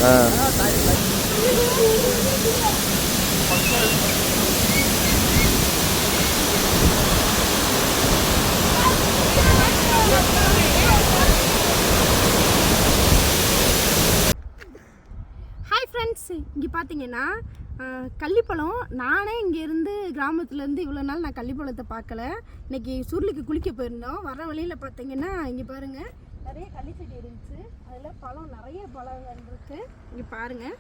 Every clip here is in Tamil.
ஹாய் ஃப்ரெண்ட்ஸ், இங்கே பார்த்தீங்கன்னா கள்ளிப்பழம். நானே இங்கேருந்து கிராமத்துலேருந்து இவ்வளோ நாள் நான் கள்ளிப்பழத்தை பார்க்கல. இன்றைக்கி சுருளிக்கு குளிக்க போயிருந்தோம். வர வழியில் பார்த்தீங்கன்னா இங்கே பாருங்கள் நிறைய கள்ளி செடி இருந்துச்சு. அதில் பழம் நிறைய பழங்கள் இருக்குது. இங்கே பாருங்கள்,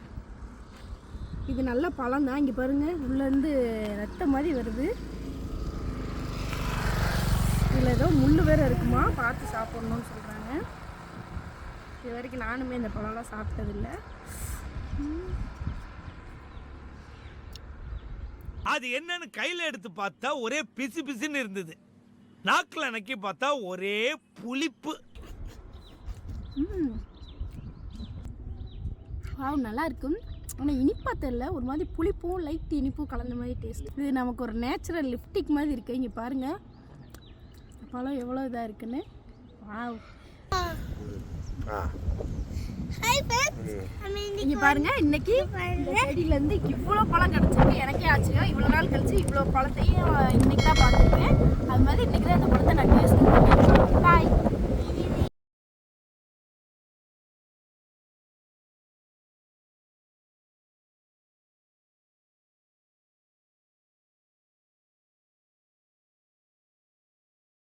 இது நல்ல பழம் தான். இங்கே பாருங்கள், உள்ளேருந்து ரத்த மாதிரி வருது. இதில் ஏதோ முள் வேறு இருக்குமா, பார்த்து சாப்பிட்ணுன்னு சொல்கிறாங்க. இது வரைக்கும் நானுமே இந்த பழம்லாம் சாப்பிட்டதில்லை. அது என்னன்னு கையில எடுத்து பார்த்தா ஒரே பிசு பிசுன்னு இருந்தது. நாக்குல நக்கி பார்த்தா ஒரே புளிப்பு. நல்லா இருக்கும். ஆனால் இனிப்பா தெரியல, ஒரு மாதிரி புளிப்பும் லைட் இனிப்பும் கலந்த மாதிரி டேஸ்ட். இது நமக்கு ஒரு நேச்சுரல் லிப்டிக் மாதிரி இருக்குது. இங்கே பாருங்கள் பழம் எவ்வளோ இதாக இருக்குன்னு. வாவ், இங்கே பாருங்க, இன்னைக்கு செடியிலேருந்து இவ்வளோ பழம் கிடச்சிருக்கு. எனக்கே ஆச்சரியம். இவ்வளோ நாள் கழிச்சு இவ்வளோ பழத்தையும் இன்னைக்கு தான் பார்த்துருக்கேன். அது மாதிரி இன்னைக்கு தான் இந்த பழத்தை நான் டேஸ்ட் பண்ணேன். பாய்.